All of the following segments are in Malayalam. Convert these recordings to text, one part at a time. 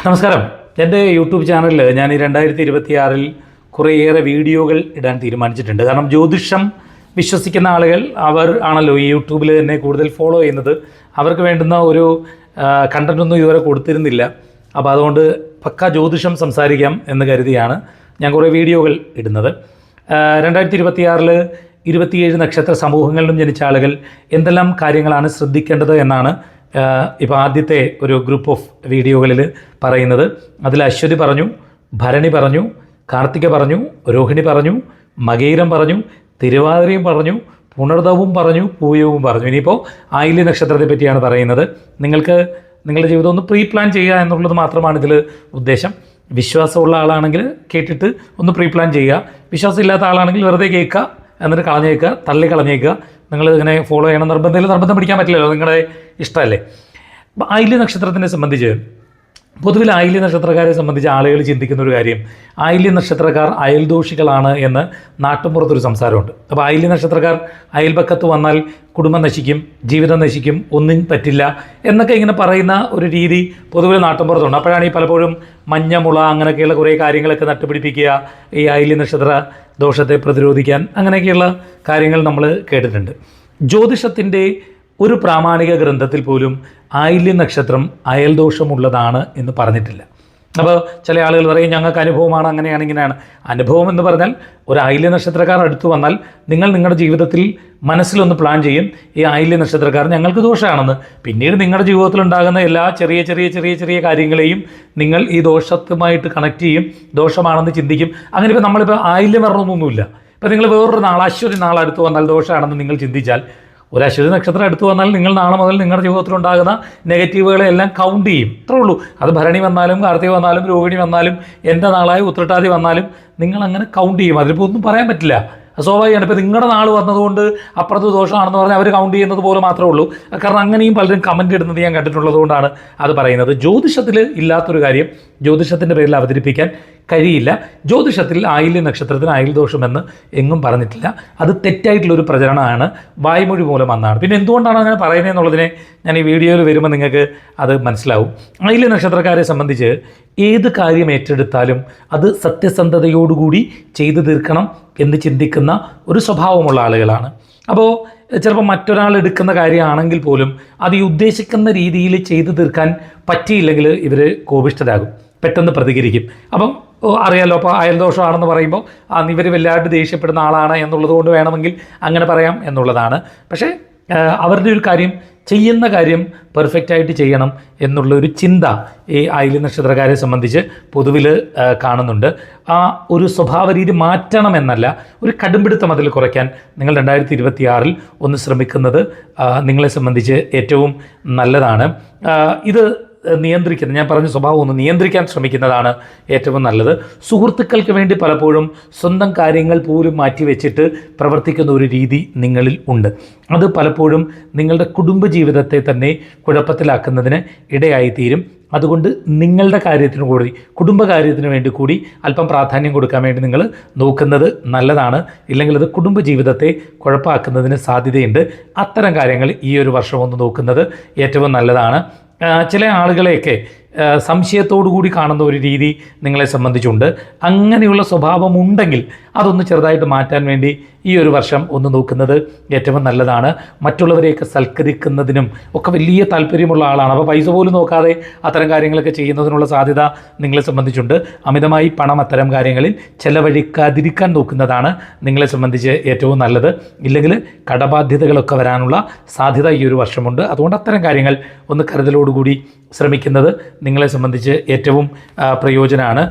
നമസ്കാരം. എൻ്റെ യൂട്യൂബ് ചാനലിൽ ഞാൻ ഈ 2026 കുറേയേറെ വീഡിയോകൾ ഇടാൻ തീരുമാനിച്ചിട്ടുണ്ട്. കാരണം ജ്യോതിഷം വിശ്വസിക്കുന്ന ആളുകൾ അവർ ആണല്ലോ ഈ യൂട്യൂബിൽ എന്നെ കൂടുതൽ ഫോളോ ചെയ്യുന്നത്. അവർക്ക് വേണ്ടുന്ന ഒരു കണ്ടൻറ്റൊന്നും ഇതുവരെ കൊടുത്തിരുന്നില്ല. അപ്പോൾ അതുകൊണ്ട് പക്ക ജ്യോതിഷം സംസാരിക്കാം എന്ന് കരുതിയാണ് ഞാൻ കുറേ വീഡിയോകൾ ഇടുന്നത്. 2026 27 നക്ഷത്ര സമൂഹങ്ങളിലും ജനിച്ച ആളുകൾ എന്തെല്ലാം കാര്യങ്ങളാണ് ശ്രദ്ധിക്കേണ്ടത് എന്നാണ് ഇപ്പോൾ ആദ്യത്തെ ഒരു ഗ്രൂപ്പ് ഓഫ് വീഡിയോകളിൽ പറയുന്നത്. അതിൽ അശ്വതി പറഞ്ഞു, ഭരണി പറഞ്ഞു, കാർത്തിക പറഞ്ഞു, രോഹിണി പറഞ്ഞു, മകയിരം പറഞ്ഞു, തിരുവാതിരയും പറഞ്ഞു, പുണർദവും പറഞ്ഞു, പൂയവും പറഞ്ഞു. ഇനിയിപ്പോൾ ആയില്യ നക്ഷത്രത്തെ പറ്റിയാണ് പറയുന്നത്. നിങ്ങൾക്ക് നിങ്ങളുടെ ജീവിതം ഒന്ന് പ്രീ പ്ലാൻ ചെയ്യുക എന്നുള്ളത് മാത്രമാണ് ഇതിൽ ഉദ്ദേശം. വിശ്വാസമുള്ള ആളാണെങ്കിൽ കേട്ടിട്ട് ഒന്ന് പ്രീ പ്ലാൻ ചെയ്യുക. വിശ്വാസമില്ലാത്ത ആളാണെങ്കിൽ വെറുതെ കേൾക്കുക, എന്നിട്ട് കളഞ്ഞേക്കുക, തള്ളി കളഞ്ഞേക്കുക. നിങ്ങൾ ഇങ്ങനെ ഫോളോ ചെയ്യണം നിർബന്ധം പിടിക്കാൻ പറ്റില്ലല്ലോ, നിങ്ങളുടെ ഇഷ്ടമല്ലേ. അപ്പോൾ ആയില്യ നക്ഷത്രത്തിനെ സംബന്ധിച്ച് പൊതുവിൽ ആയില്യ നക്ഷത്രക്കാരെ സംബന്ധിച്ച് ആളുകൾ ചിന്തിക്കുന്ന ഒരു കാര്യം, ആയില്യ നക്ഷത്രക്കാർ അയൽദോഷികളാണ് എന്ന് നാട്ടുമ്പുറത്തൊരു സംസാരമുണ്ട്. അപ്പോൾ ആയില്യ നക്ഷത്രക്കാർ അയൽപക്കത്ത് വന്നാൽ കുടുംബം നശിക്കും, ജീവിതം നശിക്കും, ഒന്നും പറ്റില്ല എന്നൊക്കെ ഇങ്ങനെ പറയുന്ന ഒരു രീതി പൊതുവിൽ നാട്ടുമ്പുറത്തുണ്ട്. അപ്പോഴാണ് ഈ പലപ്പോഴും മഞ്ഞമുള അങ്ങനെയൊക്കെയുള്ള കുറേ കാര്യങ്ങളൊക്കെ നട്ടുപിടിപ്പിക്കുക, ഈ ആയില്യ നക്ഷത്ര ദോഷത്തെ പ്രതിരോധിക്കാൻ, അങ്ങനെയൊക്കെയുള്ള കാര്യങ്ങൾ നമ്മൾ കേട്ടിട്ടുണ്ട്. ജ്യോതിഷത്തിൻ്റെ ഒരു പ്രാമാണിക ഗ്രന്ഥത്തിൽ പോലും ആയില്യ നക്ഷത്രം അയൽദോഷമുള്ളതാണ് എന്ന് പറഞ്ഞിട്ടില്ല. അപ്പോൾ ചില ആളുകൾ പറയും ഞങ്ങൾക്ക് അനുഭവമാണ്, അങ്ങനെയാണ്, ഇങ്ങനെയാണ്. അനുഭവം എന്ന് പറഞ്ഞാൽ ഒരു ആയില്യ നക്ഷത്രക്കാർ അടുത്ത് വന്നാൽ നിങ്ങൾ നിങ്ങളുടെ ജീവിതത്തിൽ മനസ്സിലൊന്ന് പ്ലാൻ ചെയ്യും, ഈ ആയില്യ നക്ഷത്രക്കാർ ഞങ്ങൾക്ക് ദോഷമാണെന്ന്. പിന്നീട് നിങ്ങളുടെ ജീവിതത്തിൽ ഉണ്ടാകുന്ന എല്ലാ ചെറിയ കാര്യങ്ങളെയും നിങ്ങൾ ഈ ദോഷത്തുമായിട്ട് കണക്ട് ചെയ്യും, ദോഷമാണെന്ന് ചിന്തിക്കും. അങ്ങനെ ഇപ്പോൾ നമ്മളിപ്പോൾ ആയില്യം വരണമെന്നൊന്നുമില്ല. ഇപ്പോൾ നിങ്ങൾ വേറൊരു നാൾ അശ്വതി നാൾ അടുത്ത് വന്നാൽ ദോഷമാണെന്ന് നിങ്ങൾ ചിന്തിച്ചാൽ, ഒരു അശ്വതി നക്ഷത്രം എടുത്തു വന്നാൽ നിങ്ങൾ നാളെ മുതൽ നിങ്ങളുടെ ജീവിതത്തിലുണ്ടാകുന്ന നെഗറ്റീവുകളെ എല്ലാം കൗണ്ട് ചെയ്യും. അത്രേ ഉള്ളൂ. അത് ഭരണി വന്നാലും കാർത്തിക വന്നാലും രോഹിണി വന്നാലും എൻ്റെ നാളായ ഉത്രട്ടാതി വന്നാലും നിങ്ങൾ അങ്ങനെ കൗണ്ട് ചെയ്യും. അതിലിപ്പോൾ ഒന്നും പറയാൻ പറ്റില്ല, സ്വാഭാവികമാണ്. ഇപ്പോൾ നിങ്ങളുടെ നാൾ വന്നതുകൊണ്ട് അപ്പുറത്ത് ദോഷമാണെന്ന് പറഞ്ഞാൽ അവർ കൗണ്ട് ചെയ്യുന്നത് പോലെ മാത്രമേ ഉള്ളൂ. കാരണം അങ്ങനെയും പലരും കമൻ്റ് ഇടുന്നത് ഞാൻ കണ്ടിട്ടുള്ളത് കൊണ്ടാണ് അത് പറയുന്നത്. ജ്യോതിഷത്തിൽ ഇല്ലാത്തൊരു കാര്യം ജ്യോതിഷത്തിൻ്റെ പേരിൽ അവതരിപ്പിക്കാൻ കഴിയില്ല. ജ്യോതിഷത്തിൽ ആയില്യ നക്ഷത്രത്തിന് അയൽ ദോഷമെന്ന് എങ്ങും പറഞ്ഞിട്ടില്ല. അത് തെറ്റായിട്ടുള്ളൊരു പ്രചരണമാണ്, വായ്മൊഴി മൂലം വന്നാണ്. പിന്നെ എന്തുകൊണ്ടാണ് അങ്ങനെ പറയുന്നത് എന്നുള്ളതിനെ ഞാൻ ഈ വീഡിയോയിൽ വരുമ്പോൾ നിങ്ങൾക്ക് അത് മനസ്സിലാവും. ആയില്യ നക്ഷത്രക്കാരെ സംബന്ധിച്ച് ഏത് കാര്യം ഏറ്റെടുത്താലും അത് സത്യസന്ധതയോടുകൂടി ചെയ്തു തീർക്കണം എന്ന് ചിന്തിക്കുന്ന ഒരു സ്വഭാവമുള്ള ആളുകളാണ്. അപ്പോൾ ചിലപ്പോൾ മറ്റൊരാൾ എടുക്കുന്ന കാര്യമാണെങ്കിൽ പോലും അത് ഈ ഉദ്ദേശിക്കുന്ന രീതിയിൽ ചെയ്തു തീർക്കാൻ പറ്റിയില്ലെങ്കിൽ ഇവർ കോപിഷ്ഠരാകും, പെട്ടെന്ന് പ്രതികരിക്കും. അപ്പം അറിയാലോ, അപ്പോൾ അയൽദോഷമാണെന്ന് പറയുമ്പോൾ ഇവർ വല്ലാണ്ട് ദേഷ്യപ്പെടുന്ന ആളാണ് എന്നുള്ളത് കൊണ്ട് വേണമെങ്കിൽ അങ്ങനെ പറയാം എന്നുള്ളതാണ്. പക്ഷേ അവരുടെ ഒരു കാര്യം, ചെയ്യുന്ന കാര്യം പെർഫെക്റ്റായിട്ട് ചെയ്യണം എന്നുള്ളൊരു ചിന്ത ഈ ആയില്യ നക്ഷത്രക്കാരെ സംബന്ധിച്ച് പൊതുവിൽ കാണുന്നുണ്ട്. ആ ഒരു സ്വഭാവ രീതി മാറ്റണമെന്നല്ല, ഒരു കടുംപിടുത്തം അതിൽ കുറയ്ക്കാൻ നിങ്ങൾ 2026 ഒന്ന് ശ്രമിക്കുന്നത് നിങ്ങളെ സംബന്ധിച്ച് ഏറ്റവും നല്ലതാണ്. ഇത് നിയന്ത്രിക്കുന്ന, ഞാൻ പറഞ്ഞ സ്വഭാവം ഒന്ന് നിയന്ത്രിക്കാൻ ശ്രമിക്കുന്നതാണ് ഏറ്റവും നല്ലത്. സുഹൃത്തുക്കൾക്ക് വേണ്ടി പലപ്പോഴും സ്വന്തം കാര്യങ്ങൾ പോലും മാറ്റിവെച്ചിട്ട് പ്രവർത്തിക്കുന്ന ഒരു രീതി നിങ്ങളിൽ ഉണ്ട്. അത് പലപ്പോഴും നിങ്ങളുടെ കുടുംബജീവിതത്തെ തന്നെ കുഴപ്പത്തിലാക്കുന്നതിന് ഇടയായിത്തീരും. അതുകൊണ്ട് നിങ്ങളുടെ കാര്യത്തിന് കൂടി, കുടുംബകാര്യത്തിന് വേണ്ടി കൂടി അല്പം പ്രാധാന്യം കൊടുക്കാൻ വേണ്ടി നിങ്ങൾ നോക്കുന്നത് നല്ലതാണ്. ഇല്ലെങ്കിൽ അത് കുടുംബജീവിതത്തെ കുഴപ്പമാക്കുന്നതിന് സാധ്യതയുണ്ട്. അത്തരം കാര്യങ്ങൾ ഈ ഒരു വർഷം ഒന്ന് നോക്കുന്നത് ഏറ്റവും നല്ലതാണ്. ചില ആളുകളെയൊക്കെ സംശയത്തോടു കൂടി കാണുന്ന ഒരു രീതി നിങ്ങളെ സംബന്ധിച്ചുണ്ട്. അങ്ങനെയുള്ള സ്വഭാവമുണ്ടെങ്കിൽ അതൊന്ന് ചെറുതായിട്ട് മാറ്റാൻ വേണ്ടി ഈ ഒരു വർഷം ഒന്ന് നോക്കുന്നത് ഏറ്റവും നല്ലതാണ്. മറ്റുള്ളവരെയൊക്കെ സൽക്കരിക്കുന്നതിനും ഒക്കെ വലിയ താല്പര്യമുള്ള ആളാണ്. അപ്പോൾ പൈസ പോലും നോക്കാതെ അത്തരം കാര്യങ്ങളൊക്കെ ചെയ്യുന്നതിനുള്ള സാധ്യത നിങ്ങളെ സംബന്ധിച്ചുണ്ട്. അമിതമായി പണം അത്തരം കാര്യങ്ങളിൽ ചെലവഴിക്കാതിരിക്കാൻ നോക്കുന്നതാണ് നിങ്ങളെ സംബന്ധിച്ച് ഏറ്റവും നല്ലത്. ഇല്ലെങ്കിൽ കടബാധ്യതകളൊക്കെ വരാനുള്ള സാധ്യത ഈ ഒരു വർഷമുണ്ട്. അതുകൊണ്ട് അത്തരം കാര്യങ്ങൾ ഒന്ന് കരുതലോടുകൂടി ശ്രമിക്കുന്നത് നിങ്ങളെ സംബന്ധിച്ച് ഏറ്റവും പ്രയോജനമാണ്.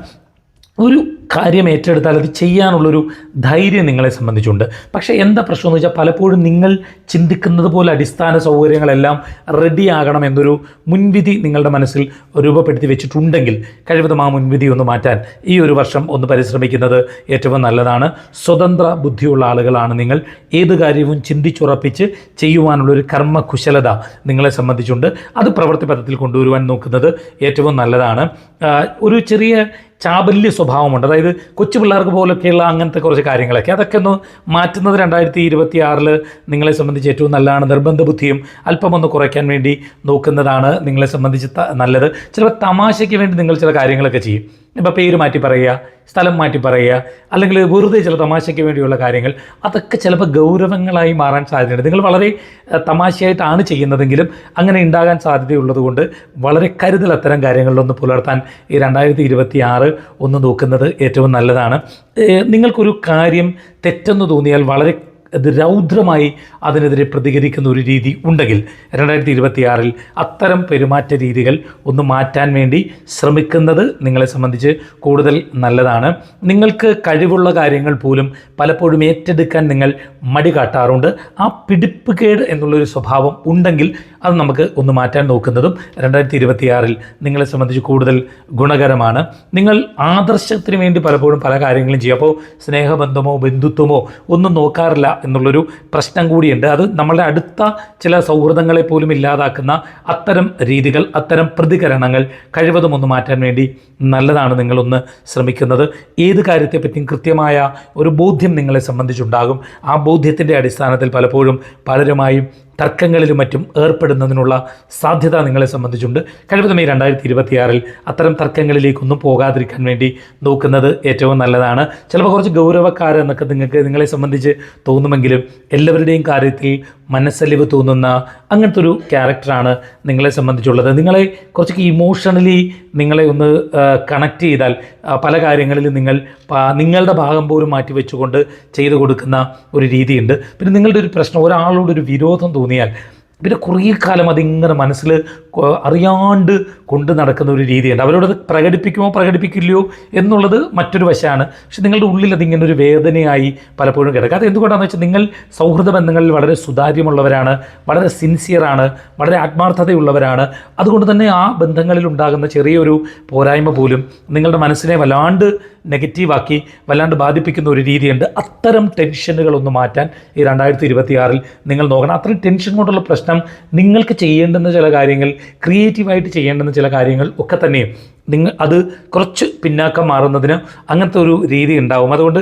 ഒരു കാര്യം ഏറ്റെടുത്താൽ അത് ചെയ്യാനുള്ളൊരു ധൈര്യം നിങ്ങളെ സംബന്ധിച്ചുണ്ട്. പക്ഷേ എന്താ പ്രശ്നം എന്ന് വെച്ചാൽ, പലപ്പോഴും നിങ്ങൾ ചിന്തിക്കുന്നത് പോലെ അടിസ്ഥാന സൗകര്യങ്ങളെല്ലാം റെഡിയാകണം എന്നൊരു മുൻവിധി നിങ്ങളുടെ മനസ്സിൽ രൂപപ്പെടുത്തി വെച്ചിട്ടുണ്ടെങ്കിൽ കഴിവതും ആ മുൻവിധി ഒന്ന് മാറ്റാൻ ഈ ഒരു വർഷം ഒന്ന് പരിശ്രമിക്കുന്നത് ഏറ്റവും നല്ലതാണ്. സ്വതന്ത്ര ബുദ്ധിയുള്ള ആളുകളാണ് നിങ്ങൾ. ഏത് കാര്യവും ചിന്തിച്ചുറപ്പിച്ച് ചെയ്യുവാനുള്ളൊരു കർമ്മകുശലത നിങ്ങളെ സംബന്ധിച്ചുണ്ട്. അത് പ്രവൃത്തി പദത്തിൽ കൊണ്ടുവരുവാൻ നോക്കുന്നത് ഏറ്റവും നല്ലതാണ്. ഒരു ചെറിയ ചാബല്യ സ്വഭാവമുണ്ട്. അതായത് കൊച്ചു പിള്ളേർക്ക് പോലൊക്കെയുള്ള അങ്ങനത്തെ കുറച്ച് കാര്യങ്ങളൊക്കെ അതൊക്കെ ഒന്ന് മാറ്റുന്നത് 2026 നിങ്ങളെ സംബന്ധിച്ച് ഏറ്റവും നല്ലതാണ്. നിർബന്ധ ബുദ്ധിയും അല്പമൊന്ന് കുറയ്ക്കാൻ വേണ്ടി നോക്കുന്നതാണ് നിങ്ങളെ സംബന്ധിച്ച് നല്ലത്. ചിലപ്പോൾ തമാശയ്ക്ക് വേണ്ടി നിങ്ങൾ ചില കാര്യങ്ങളൊക്കെ ചെയ്യും. ഇപ്പോൾ പേര് മാറ്റി പറയുക, സ്ഥലം മാറ്റി പറയുക, അല്ലെങ്കിൽ വെറുതെ ചില തമാശയ്ക്ക് വേണ്ടിയുള്ള കാര്യങ്ങൾ, അതൊക്കെ ചിലപ്പോൾ ഗൗരവങ്ങളായി മാറാൻ സാധ്യതയുണ്ട്. നിങ്ങൾ വളരെ തമാശയായിട്ടാണ് ചെയ്യുന്നതെങ്കിലും അങ്ങനെ ഉണ്ടാകാൻ സാധ്യതയുള്ളത് കൊണ്ട് വളരെ കരുതൽ അത്തരം കാര്യങ്ങളിലൊന്ന് പുലർത്താൻ ഈ 2026 ഒന്ന് നോക്കുന്നത് ഏറ്റവും നല്ലതാണ്. നിങ്ങൾക്കൊരു കാര്യം തെറ്റെന്ന് തോന്നിയാൽ വളരെ രൗദ്രമായി അതിനെതിരെ പ്രതികരിക്കുന്ന ഒരു രീതി ഉണ്ടെങ്കിൽ 2026 അത്തരം പെരുമാറ്റ രീതികൾ ഒന്ന് മാറ്റാൻ വേണ്ടി ശ്രമിക്കുന്നത് നിങ്ങളെ സംബന്ധിച്ച് കൂടുതൽ നല്ലതാണ്. നിങ്ങൾക്ക് കഴിവുള്ള കാര്യങ്ങൾ പോലും പലപ്പോഴും ഏറ്റെടുക്കാൻ നിങ്ങൾ മടി കാട്ടാറുണ്ട്. ആ പിടിപ്പുകേട് എന്നുള്ളൊരു സ്വഭാവം ഉണ്ടെങ്കിൽ അത് നമുക്ക് ഒന്ന് മാറ്റാൻ നോക്കുന്നതും 2026 നിങ്ങളെ സംബന്ധിച്ച് കൂടുതൽ ഗുണകരമാണ്. നിങ്ങൾ ആദർശത്തിന് വേണ്ടി പലപ്പോഴും പല കാര്യങ്ങളും ചെയ്യും. അപ്പോൾ സ്നേഹബന്ധമോ ബന്ധുത്വമോ ഒന്നും നോക്കാറില്ല എന്നുള്ളൊരു പ്രശ്നം കൂടിയുണ്ട്. അത് നമ്മളുടെ അടുത്ത ചില സൗഹൃദങ്ങളെ പോലും ഇല്ലാതാക്കുന്ന അത്തരം രീതികൾ, അത്തരം പ്രതികരണങ്ങൾ കഴിവതും ഒന്ന് മാറ്റാൻ വേണ്ടി നല്ലതാണ് നിങ്ങളൊന്ന് ശ്രമിക്കുന്നത്. ഏത് കാര്യത്തെപ്പറ്റിയും കൃത്യമായ ഒരു ബോധ്യം നിങ്ങളെ സംബന്ധിച്ചുണ്ടാകും. ആ ബോധ്യത്തിൻ്റെ അടിസ്ഥാനത്തിൽ പലപ്പോഴും പലരുമായും തർക്കങ്ങളിലും മറ്റും ഏർപ്പെടുന്നതിനുള്ള സാധ്യത നിങ്ങളെ സംബന്ധിച്ചുണ്ട്. കഴിവതും ഈ 2026 അത്തരം തർക്കങ്ങളിലേക്കൊന്നും പോകാതിരിക്കാൻ വേണ്ടി നോക്കുന്നത് ഏറ്റവും നല്ലതാണ്. ചിലപ്പോൾ കുറച്ച് ഗൗരവക്കാരെന്നൊക്കെ നിങ്ങളെ സംബന്ധിച്ച് തോന്നുമെങ്കിലും എല്ലാവരുടെയും കാര്യത്തിൽ മനസ്സലിവ് തോന്നുന്ന അങ്ങനത്തെ ഒരു ക്യാരക്ടറാണ് നിങ്ങളെ സംബന്ധിച്ചുള്ളത്. നിങ്ങളെ കുറച്ചൊക്കെ ഇമോഷണലി നിങ്ങളെ ഒന്ന് കണക്ട് ചെയ്താൽ പല കാര്യങ്ങളിലും നിങ്ങളുടെ ഭാഗം പോലും മാറ്റി വെച്ചുകൊണ്ട് ചെയ്തു കൊടുക്കുന്ന ഒരു രീതിയുണ്ട്. പിന്നെ നിങ്ങളുടെ ഒരു പ്രശ്നം, ഒരാളോടൊരു വിരോധം തോന്നിയാൽ പിന്നെ കുറേ കാലം അതിങ്ങനെ മനസ്സിൽ അറിയാണ്ട് കൊണ്ട് നടക്കുന്ന ഒരു രീതിയുണ്ട്. അവരോടത് പ്രകടിപ്പിക്കുമോ പ്രകടിപ്പിക്കില്ലയോ എന്നുള്ളത് മറ്റൊരു വശമാണ്. പക്ഷെ നിങ്ങളുടെ ഉള്ളിൽ അതിങ്ങനെ ഒരു വേദനയായി പലപ്പോഴും കിടക്കുക. അത് എന്തുകൊണ്ടാണെന്ന് വെച്ചാൽ നിങ്ങൾ സൗഹൃദ ബന്ധങ്ങളിൽ വളരെ സുതാര്യമുള്ളവരാണ്, വളരെ സിൻസിയറാണ്, വളരെ ആത്മാർത്ഥതയുള്ളവരാണ്. അതുകൊണ്ട് തന്നെ ആ ബന്ധങ്ങളിൽ ഉണ്ടാകുന്ന ചെറിയൊരു പോരായ്മ പോലും നിങ്ങളുടെ മനസ്സിനെ വല്ലാണ്ട് നെഗറ്റീവാക്കി വല്ലാണ്ട് ബാധിപ്പിക്കുന്ന ഒരു രീതിയുണ്ട്. അത്തരം ടെൻഷനുകളൊന്ന് മാറ്റാൻ ഈ 2026 നിങ്ങൾ നോക്കണം. അത്രയും ടെൻഷൻ കൊണ്ടുള്ള പ്രശ്നം നിങ്ങൾക്ക് ചെയ്യേണ്ടുന്ന ചില കാര്യങ്ങൾ, ക്രിയേറ്റീവായിട്ട് ചെയ്യേണ്ടുന്ന ചില കാര്യങ്ങൾ ഒക്കെ തന്നെയും അത് കുറച്ച് പിന്നാക്കം മാറുന്നതിന് അങ്ങനത്തെ ഒരു രീതി ഉണ്ടാവും. അതുകൊണ്ട്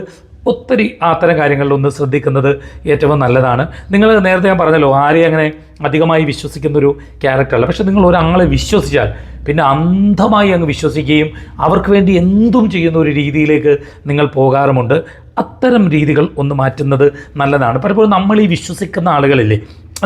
ഒത്തിരി അത്തരം കാര്യങ്ങളിലൊന്ന് ശ്രദ്ധിക്കുന്നത് ഏറ്റവും നല്ലതാണ്. നിങ്ങൾ നേരത്തെ ഞാൻ പറഞ്ഞല്ലോ, ആരെയും അങ്ങനെ അധികമായി വിശ്വസിക്കുന്നൊരു ക്യാരക്ടറല്ല. പക്ഷെ നിങ്ങൾ ഒരാളെ വിശ്വസിച്ചാൽ പിന്നെ അന്ധമായി അങ്ങ് വിശ്വസിക്കുകയും അവർക്ക് വേണ്ടി എന്തും ചെയ്യുന്ന ഒരു രീതിയിലേക്ക് നിങ്ങൾ പോകാറുമുണ്ട്. അത്തരം രീതികൾ ഒന്ന് മാറ്റുന്നത് നല്ലതാണ്. പലപ്പോഴും നമ്മൾ ഈ വിശ്വസിക്കുന്ന ആളുകളില്ലേ,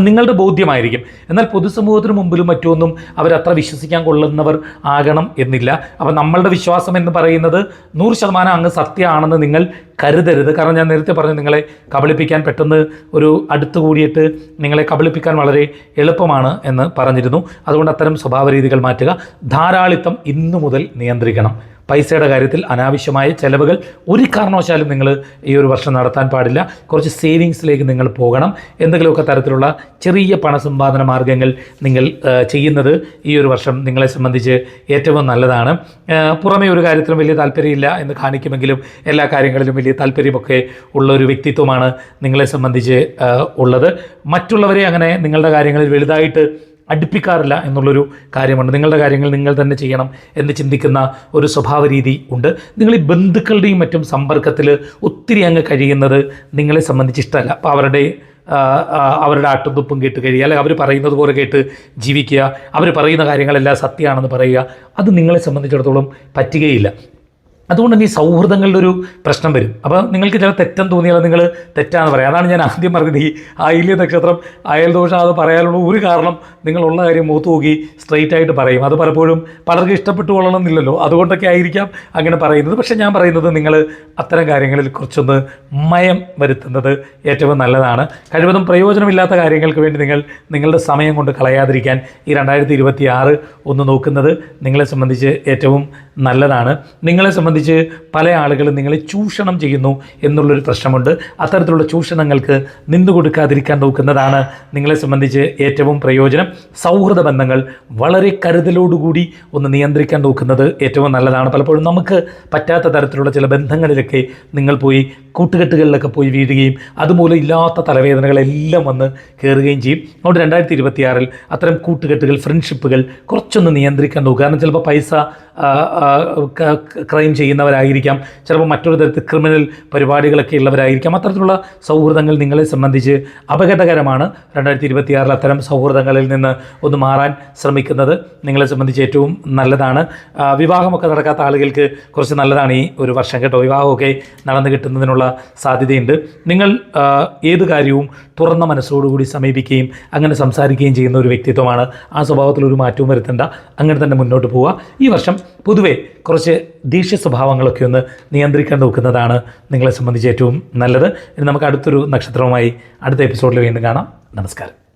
നിങ്ങളുടെ ബോധ്യമായിരിക്കും. എന്നാൽ പൊതുസമൂഹത്തിന് മുമ്പിലും മറ്റൊന്നും അവരത്ര വിശ്വസിക്കാൻ കൊള്ളുന്നവർ ആകണം എന്നില്ല. അപ്പം നമ്മളുടെ വിശ്വാസം എന്ന് പറയുന്നത് 100% അങ്ങ് സത്യമാണെന്ന് നിങ്ങൾ കരുതരുത്. കാരണം ഞാൻ നേരത്തെ പറഞ്ഞു, നിങ്ങളെ കബളിപ്പിക്കാൻ പെട്ടെന്ന് ഒരു അടുത്ത് കൂടിയിട്ട് നിങ്ങളെ കബളിപ്പിക്കാൻ വളരെ എളുപ്പമാണ് എന്ന് പറഞ്ഞിരുന്നു. അതുകൊണ്ട് അത്തരം സ്വഭാവ രീതികൾ മാറ്റുക. ധാരാളിത്തം ഇന്നു മുതൽ നിയന്ത്രിക്കണം. പൈസയുടെ കാര്യത്തിൽ അനാവശ്യമായ ചിലവുകൾ ഒരു കാരണവശാലും നിങ്ങൾ ഈ ഒരു വർഷം നടത്താൻ പാടില്ല. കുറച്ച് സേവിങ്സിലേക്ക് നിങ്ങൾ പോകണം. എന്തെങ്കിലുമൊക്കെ തരത്തിലുള്ള ചെറിയ പണസമ്പാദന മാർഗ്ഗങ്ങൾ നിങ്ങൾ ചെയ്യുന്നത് ഈ ഒരു വർഷം നിങ്ങളെ സംബന്ധിച്ച് ഏറ്റവും നല്ലതാണ്. പുറമേ ഒരു കാര്യത്തിലും വലിയ താല്പര്യമില്ല എന്ന് കാണിക്കുമെങ്കിലും എല്ലാ കാര്യങ്ങളിലും വലിയ താല്പര്യമൊക്കെ ഉള്ള ഒരു വ്യക്തിത്വമാണ് നിങ്ങളെ സംബന്ധിച്ച് ഉള്ളത്. മറ്റുള്ളവരെ അങ്ങനെ നിങ്ങളുടെ കാര്യങ്ങളിൽ വലുതായിട്ട് അടുപ്പിക്കാറില്ല എന്നുള്ളൊരു കാര്യമുണ്ട്. നിങ്ങളുടെ കാര്യങ്ങൾ നിങ്ങൾ തന്നെ ചെയ്യണം എന്ന് ചിന്തിക്കുന്ന ഒരു സ്വഭാവ രീതി ഉണ്ട്. നിങ്ങൾ ഈ ബന്ധുക്കളുടെയും മറ്റും സമ്പർക്കത്തിൽ ഒത്തിരി അങ്ങ് കഴിയുന്നത് നിങ്ങളെ സംബന്ധിച്ച് ഇഷ്ടമല്ല. അപ്പോൾ അവരുടെ ആട്ടുതുപ്പും കേട്ട് കഴിയുക, അല്ലെങ്കിൽ അവർ പറയുന്നത് പോലെ കേട്ട് ജീവിക്കുക, അവർ പറയുന്ന കാര്യങ്ങളെല്ലാം സത്യമാണെന്ന് പറയുക, അത് നിങ്ങളെ സംബന്ധിച്ചിടത്തോളം പറ്റുകയില്ല. അതുകൊണ്ട് തന്നെ ഈ സൗഹൃദങ്ങളുടെ ഒരു പ്രശ്നം വരും. അപ്പോൾ നിങ്ങൾക്ക് ചില തെറ്റെന്ന് തോന്നിയാൽ നിങ്ങൾ തെറ്റാണെന്ന് പറയാം. അതാണ് ഞാൻ ആദ്യം പറഞ്ഞത്, ഈ ആയില്യ നക്ഷത്രം അയൽദോഷം അത് പറയാനുള്ള ഒരു കാരണം നിങ്ങളുള്ള കാര്യം മൂത്ത് നോക്കി സ്ട്രെയിറ്റ് ആയിട്ട് പറയും. അത് പലപ്പോഴും പലർക്കും ഇഷ്ടപ്പെട്ടു കൊള്ളണമെന്നില്ലല്ലോ, അതുകൊണ്ടൊക്കെ ആയിരിക്കാം അങ്ങനെ പറയുന്നത്. പക്ഷേ ഞാൻ പറയുന്നത്, നിങ്ങൾ അത്തരം കാര്യങ്ങളിൽ കുറച്ചൊന്ന് മയം വരുത്തുന്നത് ഏറ്റവും നല്ലതാണ്. കഴിവതും പ്രയോജനമില്ലാത്ത കാര്യങ്ങൾക്ക് വേണ്ടി നിങ്ങളുടെ സമയം കൊണ്ട് കളയാതിരിക്കാൻ ഈ 2026 ഒന്ന് നോക്കുന്നത് നിങ്ങളെ സംബന്ധിച്ച് ഏറ്റവും നല്ലതാണ്. നിങ്ങളെ സംബന്ധിച്ച് പല ആളുകളും നിങ്ങളെ ചൂഷണം ചെയ്യുന്നു എന്നുള്ളൊരു പ്രശ്നമുണ്ട്. അത്തരത്തിലുള്ള ചൂഷണങ്ങൾക്ക് നിന്നു കൊടുക്കാതിരിക്കാൻ നോക്കുന്നതാണ് നിങ്ങളെ സംബന്ധിച്ച് ഏറ്റവും പ്രയോജനം. സൗഹൃദ ബന്ധങ്ങൾ വളരെ കരുതലോടുകൂടി ഒന്ന് നിയന്ത്രിക്കാൻ നോക്കുന്നത് ഏറ്റവും നല്ലതാണ്. പലപ്പോഴും നമുക്ക് പറ്റാത്ത തരത്തിലുള്ള ചില ബന്ധങ്ങളിലൊക്കെ നിങ്ങൾ പോയി കൂട്ടുകെട്ടുകളിലൊക്കെ പോയി വീഴുകയും അതുമൂലം ഇല്ലാത്ത തലവേദനകളെല്ലാം വന്ന് കയറുകയും ചെയ്യും. അതുകൊണ്ട് 2026 അത്തരം കൂട്ടുകെട്ടുകൾ, ഫ്രണ്ട്ഷിപ്പുകൾ കുറച്ചൊന്ന് നിയന്ത്രിക്കാൻ നോക്കുക. കാരണം ചിലപ്പോൾ പൈസ ക്രൈം ചെയ്യുന്നവരായിരിക്കാം, ചിലപ്പോൾ മറ്റൊരു തരത്തിൽ ക്രിമിനൽ പരിപാടികളൊക്കെ ഉള്ളവരായിരിക്കാം. അത്തരത്തിലുള്ള സൗഹൃദങ്ങൾ നിങ്ങളെ സംബന്ധിച്ച് അപകടകരമാണ്. 2026 അത്തരം സൗഹൃദങ്ങളിൽ നിന്ന് ഒന്ന് മാറാൻ ശ്രമിക്കുന്നത് നിങ്ങളെ സംബന്ധിച്ച് ഏറ്റവും നല്ലതാണ്. വിവാഹമൊക്കെ നടക്കാത്ത ആളുകൾക്ക് കുറച്ച് നല്ലതാണ് ഈ ഒരു വർഷം കേട്ടോ. വിവാഹമൊക്കെ നടന്നു കിട്ടുന്നതിനുള്ള സാധ്യതയുണ്ട്. നിങ്ങൾ ഏത് കാര്യവും തുറന്ന മനസ്സോടുകൂടി സമീപിക്കുകയും അങ്ങനെ സംസാരിക്കുകയും ചെയ്യുന്ന ഒരു വ്യക്തിത്വമാണ്. ആ സ്വഭാവത്തിലൊരു മാറ്റവും വരുത്തേണ്ട, അങ്ങനെ തന്നെ മുന്നോട്ട് പോവുക. ഈ വർഷം പൊതുവെ കുറച്ച് ദേഷ്യ സ്വഭാവങ്ങളൊക്കെ ഒന്ന് നിയന്ത്രിക്കാൻ നോക്കുന്നതാണ് നിങ്ങളെ സംബന്ധിച്ച് ഏറ്റവും നല്ലത്. ഇനി നമുക്ക് അടുത്തൊരു നക്ഷത്രവുമായി അടുത്ത എപ്പിസോഡിൽ വീണ്ടും കാണാം. നമസ്കാരം.